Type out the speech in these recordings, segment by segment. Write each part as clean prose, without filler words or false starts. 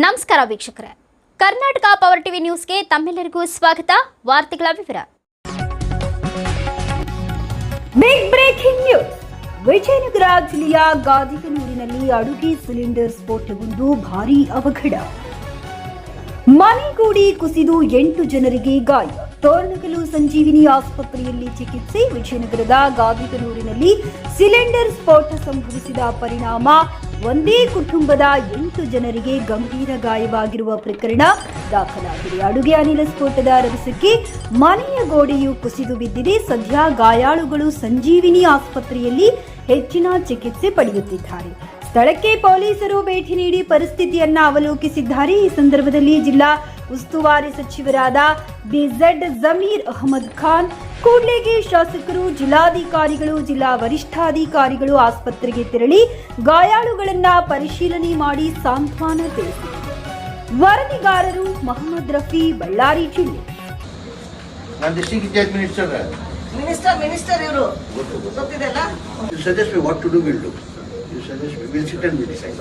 ನಮಸ್ಕಾರ ವೀಕ್ಷಕರೇ, Karnataka power TV ನ್ಯೂಸ್ಗೆ ತಮ್ಮೆಲ್ಲರಿಗೂ ಸ್ವಾಗತ. ವಾರ್ತೆಗಳ ವಿವರ. Big breaking news. ವಿಜಯನಗರ ಜಿಲ್ಲೆಯ ಗಾದಿಗನೂರಿನಲ್ಲಿ ಅಡುಗೆ ಸಿಲಿಂಡರ್ ಸ್ಫೋಟಗೊಂಡು ಭಾರೀ ಅವಘಡ. ಮನೆಗೂಡಿ ಕುಸಿದು 8 ಜನರಿಗೆ ಗಾಯ. ತೋರಣಗಲ್ಲು ಸಂಜೀವಿನಿ ಆಸ್ಪತ್ರೆಯಲ್ಲಿ ಚಿಕಿತ್ಸೆ. ವಿಜಯನಗರದ ಗಾದಿಗನೂರಿನಲ್ಲಿ ಸಿಲಿಂಡರ್ ಸ್ಫೋಟ ಸಂಭವಿಸಿದ ಪರಿಣಾಮ ಒಂದೇ ಕುಟುಂಬದ 8 ಜನರಿಗೆ ಗಂಭೀರ ಗಾಯವಾಗಿರುವ ಪ್ರಕರಣ ದಾಖಲಾಗಿದೆ. ಅಡುಗೆ ಅನಿಲ ಸ್ಫೋಟದ ರಭಸಕ್ಕೆ ಮನೆಯ ಗೋಡೆಯು ಕುಸಿದು ಬಿದ್ದಿದೆ. ಸದ್ಯ ಗಾಯಾಳುಗಳು ಸಂಜೀವಿನಿ ಆಸ್ಪತ್ರೆಯಲ್ಲಿ ಹೆಚ್ಚಿನ ಚಿಕಿತ್ಸೆ ಪಡೆಯುತ್ತಿದ್ದಾರೆ. ಸ್ಥಳಕ್ಕೆ ಪೊಲೀಸರು ಭೇಟಿ ನೀಡಿ ಪರಿಸ್ಥಿತಿಯನ್ನ ಅವಲೋಕಿಸಿದ್ದಾರೆ. ಈ ಸಂದರ್ಭದಲ್ಲಿ ಜಿಲ್ಲಾ ಉಸ್ತುವಾರಿ ಸಚಿವರಾದ ಬಿಜೆಡ್ ಜಮೀರ್ ಅಹಮದ್ ಖಾನ್, ಕೂಡ್ಲಿಗಿ ಶಾಸಕರು, ಜಿಲ್ಲಾಧಿಕಾರಿಗಳು, ಜಿಲ್ಲಾ ವರಿಷ್ಠಾಧಿಕಾರಿಗಳು ಆಸ್ಪತ್ರೆಗೆ ತೆರಳಿ ಗಾಯಾಳುಗಳನ್ನ ಪರಿಶೀಲನೆ ಮಾಡಿ ಸಾಂತ್ವನ ತಿಳಿಸಿದರು. ವರದಿಗಾರರು ಮೊಹಮ್ಮದ್ ರಫಿ, ಬಳ್ಳಾರಿ ಜಿಲ್ಲೆ. Minister, you suggest me what to do, we'll do. You suggest me, we'll sit and we'll decide.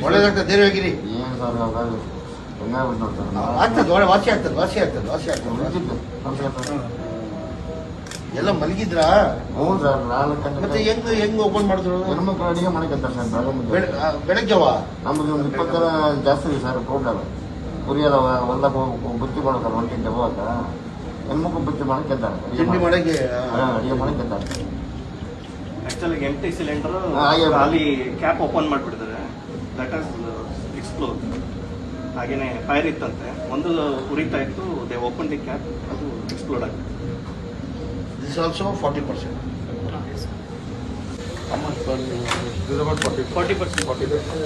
ಒಳ್ಳೆದಾಗ್ತದೆ ಧೈರ್ಯವಾಗಿರಿ. ಆಗ್ತದೆ, ಒಳ್ಳೆ ವಾಸಿ ಆಗ್ತದೆ. ಎಲ್ಲ ಮಲಗಿದ್ರ ಮತ್ತೆ ಹೆಂಗ್ ಓಪನ್ ಮಾಡಿದ್ರು? ಅಡಿಗೆ ಮಾಡಕ್ಕೆ ಬೆಳಗ್ಗೆವ ನಮ್ದು ಒಂದು 20 ಜನ ಜಾಸ್ತಿ ಸರ್ ಪ್ರೋಗ್ರಾಮ್ ಪುರಿ ಅದಾವ ಹೊಲ್ದಾಗ ಬುತ್ತಿ ಮಾಡ್ತಾರೆ. 1 ಗಂಟೆ ಹೋಗಾಕ ಹೆಣ್ಮಕ್ಳು ಬುತ್ತಿ ಮಾಡಕ್ಕಿದ್ದಾರೆ, ತಿಂಡಿ ಮಾಡಕ್ಕೆ ಅಡಿಗೆ ಮಾಡಕ್ಕಿದ್ದಾರೆ. ಆಕ್ಚುಲಿ ಎಂಟಿ ಸಿಲಿಂಡರ್ ಖಾಲಿ ಕ್ಯಾಪ್ ಓಪನ್ ಮಾಡಿಬಿಟ್ಟಿದ್ದಾರೆ. That as explore. ಹಾಗೇನೆ ಫೈರ್ ಇತ್ತಂತೆ, ಒಂದು ಉರಿತಾ ಇತ್ತು. ದೇ ಓಪನ್ ದಿ ಕ್ಯಾಪ್, ಅದು ಎಕ್ಸ್ಪ್ಲೋಡ್ ಆಗಿದೆ. This also 40%. How much per? This is about 40%. 40%.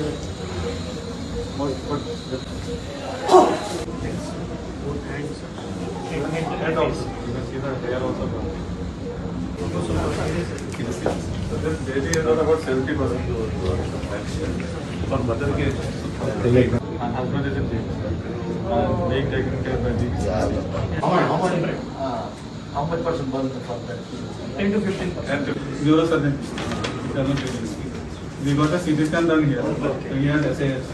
Head also. You can see the hair also gone. So this baby is about 70%. For mother के and husband is in jail. Being taken care by the. How much percent burn for that? 10 to 15%. And neurosurgeon. We got a CT scan done here. So he had SAS.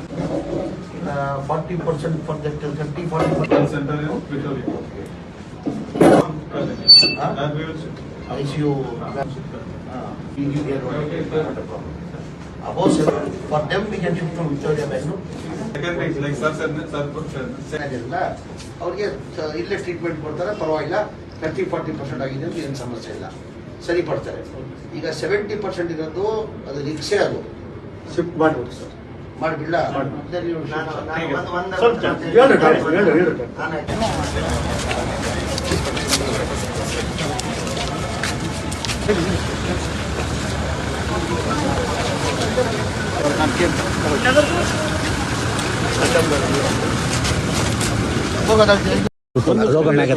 40% for that 30-40% center in Victoria. That we will ICU. Above 7. For them we can shift from Victoria Bangalore. Second thing, like sir said. ಅವ್ರಿಗೆ ಇಲ್ಲೇ treatment ಕೊಡ್ತಾರೆ, ಪರವಾಗಿಲ್ಲ. 30-40% ಆಗಿದೆ ಅಂತ ಏನು ಸಮಸ್ಯೆ ಇಲ್ಲ, ಸರಿ ಪಡ್ತಾರೆ. ಈಗ 70% ಇರೋದು ಅದು ರಿಕ್ಸೆ, ಅದು ಶಿಫ್ಟ್ ಮಾಡ್ಬೋದು ಸರ್. ಮಾಡಿಬಿಡ್ಲ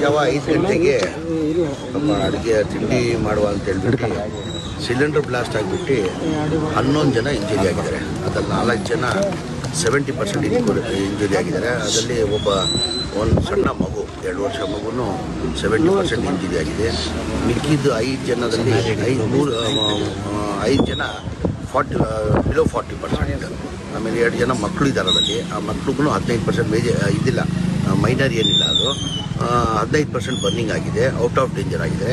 ಯಾವ 5 ಗಂಟೆಗೆ ಅಡುಗೆ ತಿಂಡಿ ಮಾಡುವ ಅಂತ ಹೇಳ್ಬಿಟ್ಟು ಸಿಲಿಂಡರ್ ಬ್ಲಾಸ್ಟ್ ಆಗಿಬಿಟ್ಟು 11 ಜನ ಇಂಜುರಿ ಆಗಿದ್ದಾರೆ. ಅದರಲ್ಲಿ 4 ಜನ 70% ಇಂಜುರಿ ಆಗಿದ್ದಾರೆ. ಅದರಲ್ಲಿ ಒಂದು ಸಣ್ಣ ಮಗು, 2 ವರ್ಷ ಮಗುನು 70% ಇಂಜುರಿ ಆಗಿದೆ. ಮಿಕ್ಕಿದ್ದು 5 ಜನದಲ್ಲಿ 5 ಜನ ಬಿಲೋ 40%. ಆಮೇಲೆ 2 ಜನ ಮಕ್ಕಳು ಇದ್ದಾರೆ. ಅದರಲ್ಲಿ ಆ ಮಕ್ಳಿಗೂ 15% ಇದಿಲ್ಲ, ಮೈನರ್ ಏನಿಲ್ಲ. ಅದು 15% ಬರ್ನಿಂಗ್ ಆಗಿದೆ, ಔಟ್ ಆಫ್ ಡೇಂಜರ್ ಆಗಿದೆ.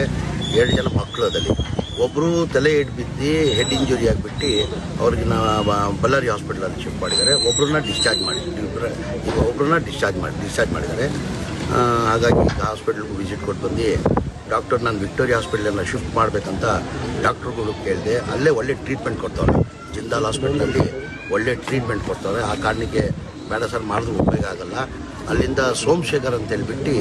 2 ಜನ ಮಕ್ಕಳು ಅದರಲ್ಲಿ. ಒಬ್ಬರು ತಲೆ ಏಟ್ ಬಿದ್ದು ಹೆಡ್ ಇಂಜುರಿ ಆಗಿಬಿಟ್ಟು ಅವ್ರಿಗೆ ಬಳ್ಳಾರಿ ಹಾಸ್ಪಿಟಲಲ್ಲಿ ಶಿಫ್ಟ್ ಮಾಡಿದ್ದಾರೆ. ಒಬ್ಬರನ್ನ ಡಿಸ್ಚಾರ್ಜ್ ಮಾಡಿದ್ದಾರೆ. ಹಾಗಾಗಿ ಈಗ ಹಾಸ್ಪಿಟ್ಲಿಗೂ ವಿಸಿಟ್ ಕೊಟ್ಟು ಬಂದು ಡಾಕ್ಟರ್ ನಾನು ವಿಕ್ಟೋರಿಯಾ ಹಾಸ್ಪಿಟಲನ್ನು ಶಿಫ್ಟ್ ಮಾಡಬೇಕಂತ ಡಾಕ್ಟ್ರುಗಳು ಕೇಳಿದೆ. ಅಲ್ಲೇ ಒಳ್ಳೆ ಟ್ರೀಟ್ಮೆಂಟ್ ಕೊಡ್ತಾವ್ರೆ. ಜಿಂದಾಲ್ ಹಾಸ್ಪಿಟ್ಲಲ್ಲಿ ಒಳ್ಳೆ ಟ್ರೀಟ್ಮೆಂಟ್ ಕೊಡ್ತಾವ್ರೆ. ಆ ಕಾರಣಕ್ಕೆ ಬೇಡ ಸರ್ ಮಾಡಿದ್ರು ಉಪಯೋಗ ಆಗಲ್ಲ. ಅಲ್ಲಿಂದ ಸೋಮಶೇಖರ್ ಅಂತ ಹೇಳ್ಬಿಟ್ಟು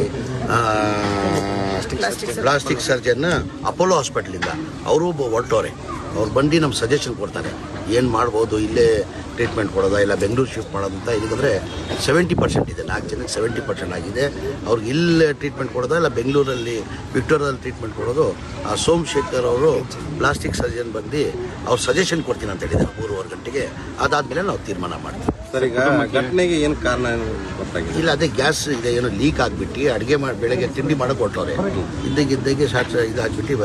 ಪ್ಲಾಸ್ಟಿಕ್ ಸರ್ಜನ್ ಅಪೋಲೋ ಹಾಸ್ಪಿಟ್ಲಿಂದ ಅವರು ಹೊರಟವ್ರೆ. ಅವ್ರು ಬಂದು ನಮ್ಮ ಸಜೆಷನ್ ಕೊಡ್ತಾರೆ, ಏನು ಮಾಡ್ಬೋದು, ಇಲ್ಲೇ ಟ್ರೀಟ್ಮೆಂಟ್ ಕೊಡೋದಾ ಇಲ್ಲ ಬೆಂಗಳೂರು ಶಿಫ್ಟ್ ಮಾಡೋದು ಅಂತ. ಇದಕ್ಕೆ 70% ಇದೆ, 4 ಜನಕ್ಕೆ 70% ಆಗಿದೆ. ಅವ್ರಿಗೆ ಇಲ್ಲೇ ಟ್ರೀಟ್ಮೆಂಟ್ ಕೊಡೋದಾ ಇಲ್ಲ ಬೆಂಗಳೂರಲ್ಲಿ ವಿಕ್ಟೋರಿಯಾದಲ್ಲಿ ಟ್ರೀಟ್ಮೆಂಟ್ ಕೊಡೋದು. ಆ ಸೋಮಶೇಖರ್ ಅವರು ಪ್ಲಾಸ್ಟಿಕ್ ಸರ್ಜನ್ ಬಂದು ಅವ್ರು ಸಜೆಷನ್ ಕೊಡ್ತೀನಿ ಅಂತ ಹೇಳಿದ್ದಾರೆ 3:30 ಗಂಟೆಗೆ. ಅದಾದಮೇಲೆ ನಾವು ತೀರ್ಮಾನ ಮಾಡ್ತೀವಿ. ಸರ್, ಈಗ ಘಟನೆಗೆ ಏನು ಕಾರಣ ಗೊತ್ತಾಗಿಲ್ಲ. ಇಲ್ಲ, ಅದೇ ಗ್ಯಾಸ್ ಇದೆ ಏನೋ ಲೀಕ್ ಆಗಿಬಿಟ್ಟು ಅಡುಗೆ ಬೆಳಗ್ಗೆ ತಿಂಡಿ ಮಾಡೋಕೆ ಹೊರಟವ್ರೆ. ಇದ್ದಾಗೆ ಶಾರ್ಟ್ ಇದಾಗ್ಬಿಟ್ಟು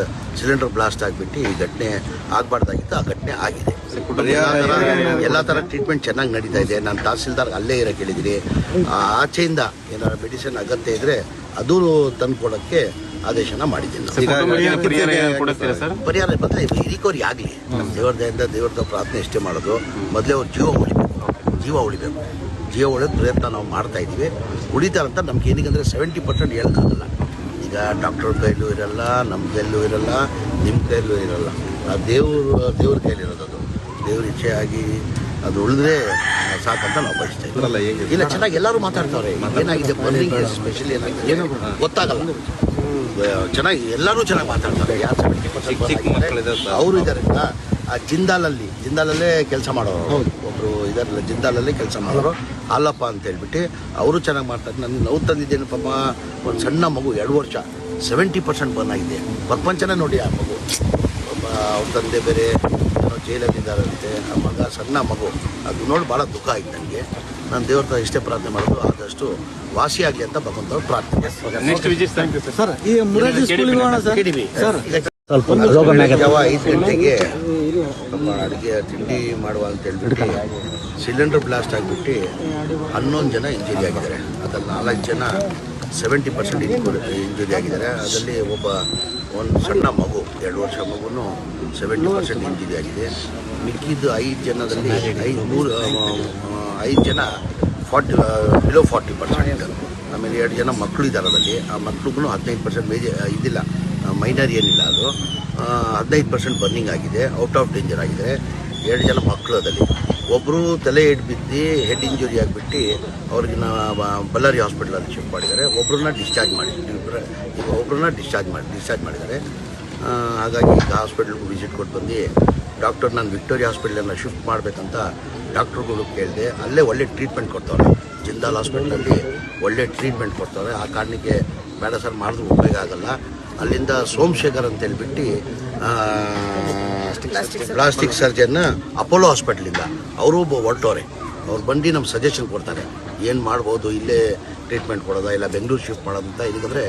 ಸಿಲಿಂಡರ್ ಬ್ಲಾಸ್ಟ್ ಆಗಿಬಿಟ್ಟು ಈ ಘಟನೆ ಆಗಬಾರ್ದಾಗಿತ್ತು. ಆ ಘಟನೆ ಆಗಿದೆ. ಎಲ್ಲ ಥರ ಟ್ರೀಟ್ಮೆಂಟ್ ಚೆನ್ನಾಗಿ ನಡೀತಾ ಇದೆ. ನಾನು ತಹಸೀಲ್ದಾರ್ ಅಲ್ಲೇ ಇರೋಕೆ ಹೇಳಿದ್ದೀನಿ. ಆಚೆಯಿಂದ ಏನಾದ್ರು ಮೆಡಿಸಿನ್ ಅಗತ್ಯ ಇದ್ರೆ ಅದು ತಂದು ಕೊಡೋಕ್ಕೆ ಆದೇಶನ ಮಾಡಿದ್ದೀನಿ. ಪರಿಹಾರ ಬದಲೇ ರಿಕವರಿ ಆಗಲಿ. ನಮ್ಮ ದೇವ್ರದ ಪ್ರಾರ್ಥನೆ ಇಷ್ಟೇ ಮಾಡೋದು. ಮೊದಲೇ ಅವ್ರು ಜೀವ ಉಳಿಬೇಕು. ಜೀವ ಉಳಿಯೋದು ಪ್ರಯತ್ನ ನಾವು ಮಾಡ್ತಾ ಇದ್ದೀವಿ. ಉಳಿತಾರಂತ ನಮ್ಗೆ ಏನಕ್ಕೆ 70% ಹೇಳೋಕ್ಕಾಗಲ್ಲ. ಈಗ ಡಾಕ್ಟರ್ ಕೈಲೂ ಇರಲ್ಲ, ನಮ್ಮ ಕೈಲೂ ಇರಲ್ಲ, ನಿಮ್ಮ ಕೈಲೂ ಇರಲ್ಲ. ಆ ದೇವ್ರ ಕೈಲಿರೋದು. ಅದು ದೇವ್ರ ಇಚ್ಛೆ ಆಗಿ ಅದು ಉಳಿದ್ರೆ ಸಾಕಂತ ನಾವು ಬಯಸ್ತಾ ಇದ್ದೀವಿ. ಇಲ್ಲ, ಚೆನ್ನಾಗಿ ಎಲ್ಲರೂ ಮಾತಾಡ್ತಾವ್ರೆ. ಏನಾಗಿದೆ ಬರ್ನಿಂಗ್ ಸ್ಪೆಷಲಿ ಏನಾಗಿದೆ ಗೊತ್ತಾಗಲ್ಲ. ಚೆನ್ನಾಗಿ ಎಲ್ಲರೂ ಚೆನ್ನಾಗಿ ಮಾತಾಡ್ತಾರೆ. ಯಾರು 70% ಅವರು ಇದ್ದಾರೆ. ಆ ಜಿಂದಾಲಲ್ಲೇ ಕೆಲಸ ಮಾಡೋರು ಒಬ್ಬರು ಇದಾರಲ್ಲ, ಜಿಂದಾಲಲ್ಲೇ ಕೆಲಸ ಮಾಡೋರು ಹಾಲಪ್ಪ ಅಂತ ಹೇಳ್ಬಿಟ್ಟು ಅವರು ಚೆನ್ನಾಗಿ ಮಾಡ್ತಾರೆ. ನನಗೆ ನೋವು ತಂದಿದ್ದೇನೆ ಪಾಪ. ಒಂದು ಸಣ್ಣ ಮಗು 2 ವರ್ಷ 70% ಬರ್ನ್ ಆಗಿದೆ. ಪ್ರಪಂಚನೇ ನೋಡಿ ಆ ಮಗು. ಅವ್ರ ತಂದೆ ಬೇರೆ ಜೈಲಲ್ಲಿದ್ದಾರಂತೆ. ಆ ಮಗ ಸಣ್ಣ ಮಗು. ಅದು ನೋಡಿ ಭಾಳ ದುಃಖ ಆಯ್ತು ನನಗೆ. ನಾನು ದೇವ್ರ ಹತ್ರ ಇಷ್ಟೇ ಪ್ರಾರ್ಥನೆ ಮಾಡೋದು, ಆದಷ್ಟು ವಾಸಿಯಾಗಲಿ ಅಂತ ಭಗವಂತವ್ರು ಪ್ರಾರ್ಥನೆ. ಯಾವ 5 ಗಂಟೆಗೆ ನಮ್ಮ ಅಡುಗೆ ತಿಂಡಿ ಮಾಡುವ ಅಂತ ಹೇಳ್ಬಿಟ್ಟು ಸಿಲಿಂಡರ್ ಬ್ಲಾಸ್ಟ್ ಆಗಿಬಿಟ್ಟು 11 ಜನ ಇಂಜುರಿ ಆಗಿದ್ದಾರೆ. ಅದ್ರಲ್ಲಿ 4 ಜನ 70% ಇಂಜುರಿ ಆಗಿದ್ದಾರೆ. ಅದರಲ್ಲಿ ಒಂದು ಸಣ್ಣ ಮಗು 2 ವರ್ಷ ಮಗುನು 70% ಇಂಜುರಿ ಆಗಿದೆ. ಮಿಕ್ಕಿದ್ದು 5 ಜನದಲ್ಲಿ 5 ಜನ ಬಿಲೋ 40%. ಆಮೇಲೆ 2 ಜನ ಮಕ್ಕಳು ಇದ್ದಾರೆ ಅದರಲ್ಲಿ. ಆ ಮಕ್ಳಿಗೂ 15% ಇದಿಲ್ಲ, ಮೈನರ್ ಏನಿಲ್ಲ. ಅದು 15% ಬರ್ನಿಂಗ್ ಆಗಿದೆ, ಔಟ್ ಆಫ್ ಡೇಂಜರ್ ಆಗಿದೆ. 2 ಜನ ಮಕ್ಕಳು ಅದರಲ್ಲಿ. ಒಬ್ಬರು ತಲೆ ಬಿದ್ದು ಹೆಡ್ ಇಂಜುರಿ ಆಗಿಬಿಟ್ಟು ಅವ್ರಿಗೆ ಬಳ್ಳಾರಿ ಹಾಸ್ಪಿಟಲಲ್ಲಿ ಶಿಫ್ಟ್ ಮಾಡಿದ್ದಾರೆ. ಒಬ್ಬರನ್ನ ಡಿಸ್ಚಾರ್ಜ್ ಮಾಡಿದ್ದಾರೆ. ಹಾಗಾಗಿ ಈಗ ಹಾಸ್ಪಿಟ್ಲಿಗೆ ವಿಸಿಟ್ ಕೊಟ್ಟು ಬಂದು ಡಾಕ್ಟರ್ ನಾನು ವಿಕ್ಟೋರಿಯಾ ಹಾಸ್ಪಿಟ್ಲನ್ನು ಶಿಫ್ಟ್ ಮಾಡಬೇಕಂತ ಡಾಕ್ಟ್ರುಗಳು ಕೇಳಿದೆ. ಅಲ್ಲೇ ಒಳ್ಳೆ ಟ್ರೀಟ್ಮೆಂಟ್ ಕೊಡ್ತವ್ರೆ. ಜಿಂದಾಲ್ ಹಾಸ್ಪಿಟ್ಲಲ್ಲಿ ಒಳ್ಳೆ ಟ್ರೀಟ್ಮೆಂಟ್ ಕೊಡ್ತವ್ರೆ. ಆ ಕಾರಣಕ್ಕೆ ಬೇಡ ಸರ್ ಮಾಡಿದ್ರೆ ಉಪಯೋಗ ಆಗಲ್ಲ. ಅಲ್ಲಿಂದ ಸೋಮಶೇಖರ್ ಅಂತ ಹೇಳ್ಬಿಟ್ಟು ಪ್ಲಾಸ್ಟಿಕ್ ಸರ್ಜನ್ ಅಪೋಲೋ ಹಾಸ್ಪಿಟ್ಲಿಂದ ಅವರು ಹೊರಟವ್ರೆ. ಅವ್ರು ಬಂದು ನಮ್ಮ ಸಜೆಷನ್ ಕೊಡ್ತಾರೆ, ಏನು ಮಾಡ್ಬೋದು, ಇಲ್ಲೇ ಟ್ರೀಟ್ಮೆಂಟ್ ಕೊಡೋದಾ ಇಲ್ಲ ಬೆಂಗಳೂರು ಶಿಫ್ಟ್ ಮಾಡೋದಂತ. ಇದಕ್ಕೆ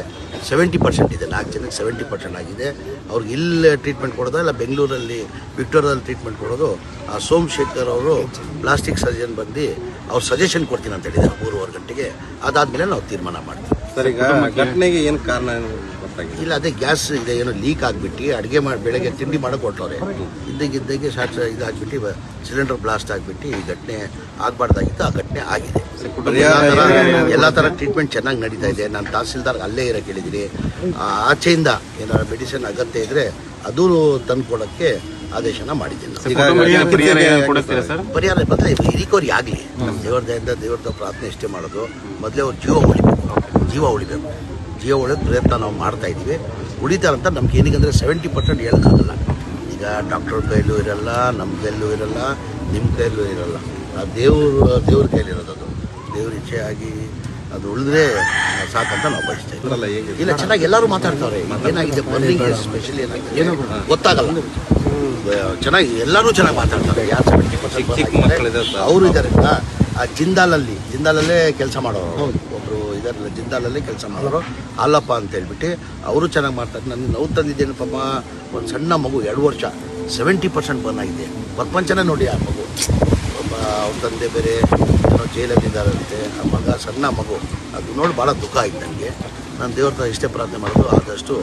70% ಇದೆ. 4 ಜನಕ್ಕೆ 70% ಆಗಿದೆ. ಅವ್ರಿಗೆ ಇಲ್ಲೇ ಟ್ರೀಟ್ಮೆಂಟ್ ಕೊಡೋದಾ ಇಲ್ಲ ಬೆಂಗಳೂರಲ್ಲಿ ವಿಕ್ಟೋರಿಯಾದಲ್ಲಿ ಟ್ರೀಟ್ಮೆಂಟ್ ಕೊಡೋದು. ಆ ಸೋಮಶೇಖರ್ ಅವರು ಪ್ಲಾಸ್ಟಿಕ್ ಸರ್ಜನ್ ಬಂದು ಅವ್ರು ಸಜೆಷನ್ ಕೊಡ್ತೀನಿ ಅಂತ ಹೇಳಿದ್ದಾರೆ 3:30 ಗಂಟೆಗೆ. ಅದಾದಮೇಲೆ ನಾವು ತೀರ್ಮಾನ ಮಾಡ್ತೀವಿ. ಸರ್, ಈಗ ಘಟನೆಗೆ ಏನು ಕಾರಣ ಇಲ್ಲ, ಅದೇ ಗ್ಯಾಸ್ ಇದೆ ಏನೋ ಲೀಕ್ ಆಗಿಬಿಟ್ಟು ಅಡುಗೆ ಬೆಳಗ್ಗೆ ತಿಂಡಿ ಮಾಡೋಕೆ ಹೊರಟವ್ರೆ. ಇದ್ದಕ್ಕೆ ಶಾರ್ಟ್ ಇದಾಗ್ಬಿಟ್ಟು ಸಿಲಿಂಡರ್ ಬ್ಲಾಸ್ಟ್ ಆಗಿಬಿಟ್ಟು ಈ ಘಟನೆ ಆಗಬಾರ್ದಾಗಿತ್ತು. ಆ ಘಟನೆ ಆಗಿದೆ. ಎಲ್ಲ ಥರ ಟ್ರೀಟ್ಮೆಂಟ್ ಚೆನ್ನಾಗಿ ನಡೀತಾ ಇದೆ. ನಾನು ತಹಸೀಲ್ದಾರ್ ಅಲ್ಲೇ ಇರೋಕೆ ಹೇಳಿದ್ದೀನಿ. ಆಚೆಯಿಂದ ಏನಾದ್ರು ಮೆಡಿಸಿನ್ ಅಗತ್ಯ ಇದ್ರೆ ಅದು ತಂದು ಕೊಡೋಕ್ಕೆ ಆದೇಶನ ಮಾಡಿದ್ದೀನಿ. ಪರಿಹಾರ ಬದಲೇ ರಿಕವರಿ ಆಗಲಿ. ನಮ್ಮ ದೇವ್ರದ ಪ್ರಾರ್ಥನೆ ಇಷ್ಟೇ ಮಾಡೋದು. ಮೊದಲೇ ಅವ್ರು ಜೀವ ಉಳಿಬೇಕು. ಜೀವ ಉಳಿಯೋದು ಪ್ರಯತ್ನ ನಾವು ಮಾಡ್ತಾ ಇದ್ದೀವಿ. ಉಳಿತಾರಂತ ನಮ್ಗೆ ಏನಕ್ಕೆ 70% ಹೇಳೋಕ್ಕಾಗಲ್ಲ. ಈಗ ಡಾಕ್ಟರ್ ಕೈಲೂ ಇರಲ್ಲ, ನಮ್ಮ ಕೈಲೂ ಇರಲ್ಲ, ನಿಮ್ಮ ಕೈಲೂ ಇರಲ್ಲ. ಆ ದೇವ್ರ ಕೈಲಿರೋದು. ಅದು ದೇವ್ರ ಇಚ್ಛೆ ಆಗಿ ಅದು ಉಳಿದ್ರೆ ಸಾಕಂತ ನಾವು ಬಯಸ್ತಾ ಇದ್ದೀವಿ. ಇಲ್ಲ, ಚೆನ್ನಾಗಿ ಎಲ್ಲರೂ ಮಾತಾಡ್ತಾವ್ರೆ. ಏನಾಗಿದೆ ಬರ್ನಿಂಗ್ ಸ್ಪೆಷಲಿ ಏನಾಗಿದೆ ಗೊತ್ತಾಗಲ್ಲ. ಚೆನ್ನಾಗಿ ಎಲ್ಲರೂ ಚೆನ್ನಾಗಿ ಮಾತಾಡ್ತಾರೆ. ಯಾರು 70% ಅವರು ಇದ್ದಾರೆ. ಆ ಜಿಂದಾಲಲ್ಲೇ ಕೆಲಸ ಮಾಡೋರು ಒಬ್ಬರು ಇದಾರಲ್ಲ, ಜಿಂದಾಲಲ್ಲೇ ಕೆಲಸ ಮಾಡೋರು ಹಾಲಪ್ಪ ಅಂತ ಹೇಳ್ಬಿಟ್ಟು ಅವರು ಚೆನ್ನಾಗಿ ಮಾಡ್ತಾರೆ. ನನಗೆ ನೋವು ತಂದಿದ್ದೇನೆ ಪಾಪ. ಒಂದು ಸಣ್ಣ ಮಗು 2 ವರ್ಷ 70% ಬರ್ನ್ ಆಗಿದೆ. ಪ್ರಪಂಚನೇ ನೋಡಿ ಆ ಮಗು. ಅವ್ರ ತಂದೆ ಬೇರೆ ಜೈಲಲ್ಲಿದ್ದಾರಂತೆ. ಆ ಮಗ ಸಣ್ಣ ಮಗು. ಅದು ನೋಡಿ ಭಾಳ ದುಃಖ ಆಯ್ತು ನನಗೆ. ನಾನು ದೇವ್ರ ಹತ್ರ ಇಷ್ಟೇ ಪ್ರಾರ್ಥನೆ ಮಾಡೋದು, ಆದಷ್ಟು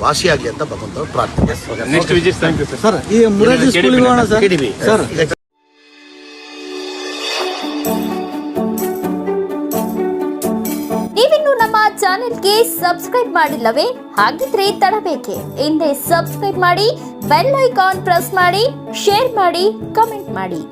ವಾಸಿಯಾಗಲಿ ಅಂತ ಭಗವಂತವ್ರು ಪ್ರಾರ್ಥನೆ. ನೀವಿನ್ನು ನಮ್ಮ ಚಾನೆಲ್ಗೆ ಸಬ್ಸ್ಕ್ರೈಬ್ ಮಾಡಿಲ್ಲವೇ? ಹಾಗಿದ್ರೆ ತಡಬೇಕೆ? ಹಿಂದೆ ಸಬ್ಸ್ಕ್ರೈಬ್ ಮಾಡಿ, ಬೆಲ್ ಐಕಾನ್ ಪ್ರೆಸ್ ಮಾಡಿ, ಶೇರ್ ಮಾಡಿ, ಕಮೆಂಟ್ ಮಾಡಿ.